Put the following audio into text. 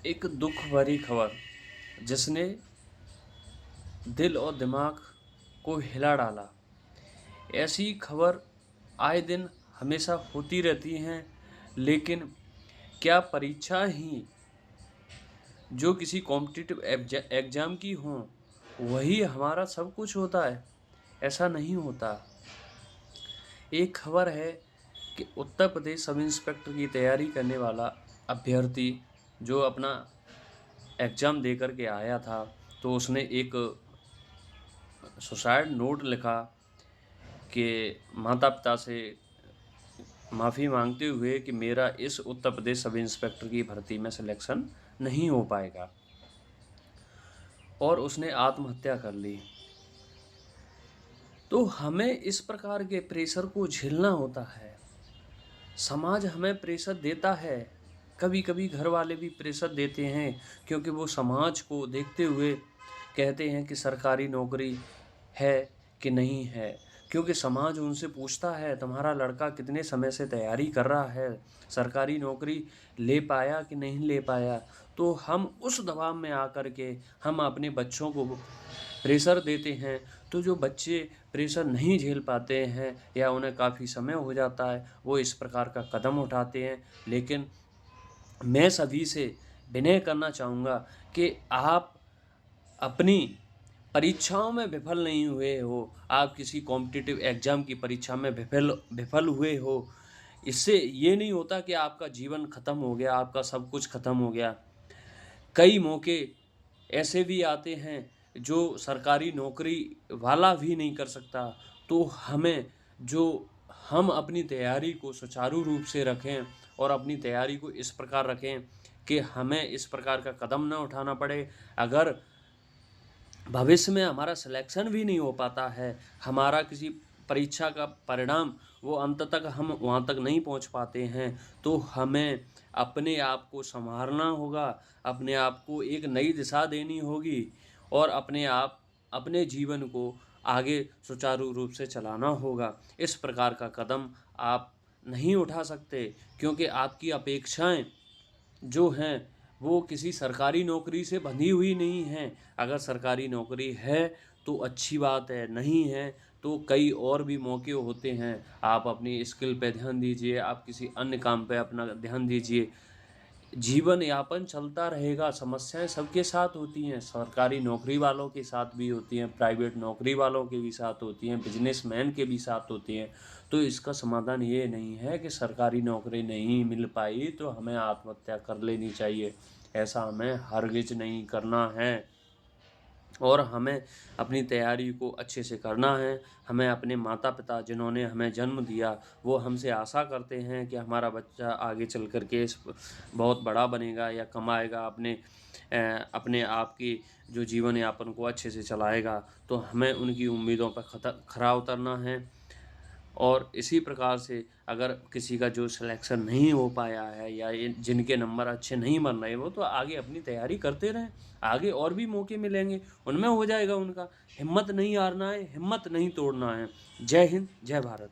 एक दुख भरी खबर जिसने दिल और दिमाग को हिला डाला। ऐसी खबर आए दिन हमेशा होती रहती हैं, लेकिन क्या परीक्षा ही जो किसी कॉम्पिटिटिव एग्जाम की हों वही हमारा सब कुछ होता है? ऐसा नहीं होता। एक खबर है कि उत्तर प्रदेश सब इंस्पेक्टर की तैयारी करने वाला अभ्यर्थी जो अपना एग्ज़ाम दे कर के आया था, तो उसने एक सुसाइड नोट लिखा कि माता-पिता से माफ़ी माँगते हुए कि मेरा इस उत्तर प्रदेश सब इंस्पेक्टर की भर्ती में सिलेक्शन नहीं हो पाएगा, और उसने आत्महत्या कर ली। तो हमें इस प्रकार के प्रेशर को झेलना होता है। समाज हमें प्रेशर देता है, कभी-कभी घर वाले भी प्रेशर देते हैं, क्योंकि वो समाज को देखते हुए कहते हैं कि सरकारी नौकरी है कि नहीं है। क्योंकि समाज उनसे पूछता है तुम्हारा लड़का कितने समय से तैयारी कर रहा है, सरकारी नौकरी ले पाया कि नहीं ले पाया। तो हम उस दबाव में आकर के हम अपने बच्चों को प्रेशर देते हैं, तो जो बच्चे प्रेशर नहीं झेल पाते हैं या उन्हें काफ़ी समय हो जाता है, वो इस प्रकार का कदम उठाते हैं। लेकिन मैं सभी से विनय करना चाहूँगा कि आप अपनी परीक्षाओं में विफल नहीं हुए हो, आप किसी कॉम्पिटिटिव एग्ज़ाम की परीक्षा में विफल हुए हो, इससे ये नहीं होता कि आपका जीवन खत्म हो गया, आपका सब कुछ खत्म हो गया। कई मौके ऐसे भी आते हैं जो सरकारी नौकरी वाला भी नहीं कर सकता। तो हम अपनी तैयारी को सुचारू रूप से रखें और अपनी तैयारी को इस प्रकार रखें कि हमें इस प्रकार का कदम ना उठाना पड़े। अगर भविष्य में हमारा सिलेक्शन भी नहीं हो पाता है, हमारा किसी परीक्षा का परिणाम वो अंत तक हम वहाँ तक नहीं पहुँच पाते हैं, तो हमें अपने आप को सँवारना होगा, अपने आप को एक नई दिशा देनी होगी और अपने जीवन को आगे सुचारू रूप से चलाना होगा। इस प्रकार का कदम आप नहीं उठा सकते, क्योंकि आपकी अपेक्षाएँ जो हैं वो किसी सरकारी नौकरी से बंधी हुई नहीं हैं। अगर सरकारी नौकरी है तो अच्छी बात है, नहीं है तो कई और भी मौके होते हैं। आप अपनी स्किल पे ध्यान दीजिए, आप किसी अन्य काम पे अपना ध्यान दीजिए। जीवन यापन चलता रहेगा, समस्याएँ सबके साथ होती हैं, सरकारी नौकरी वालों के साथ भी होती हैं, प्राइवेट नौकरी वालों के भी साथ होती हैं, बिज़नेसमैन के भी साथ होती हैं। तो इसका समाधान ये नहीं है कि सरकारी नौकरी नहीं मिल पाई तो हमें आत्महत्या कर लेनी चाहिए। ऐसा हमें हरगिज़ नहीं करना है। और हमें अपनी तैयारी को अच्छे से करना है। हमें अपने माता-पिता जिन्होंने हमें जन्म दिया, वो हमसे आशा करते हैं कि हमारा बच्चा आगे चल कर के बहुत बड़ा बनेगा या कमाएगा, अपने आप की जो जीवन यापन को अच्छे से चलाएगा। तो हमें उनकी उम्मीदों पर खरा उतरना है। और इसी प्रकार से अगर किसी का जो सिलेक्शन नहीं हो पाया है या ये जिनके नंबर अच्छे नहीं बन रहे, वो तो आगे अपनी तैयारी करते रहें। आगे और भी मौके मिलेंगे, उनमें हो जाएगा उनका। हिम्मत नहीं हारना है, हिम्मत नहीं तोड़ना है। जय हिंद, जय भारत।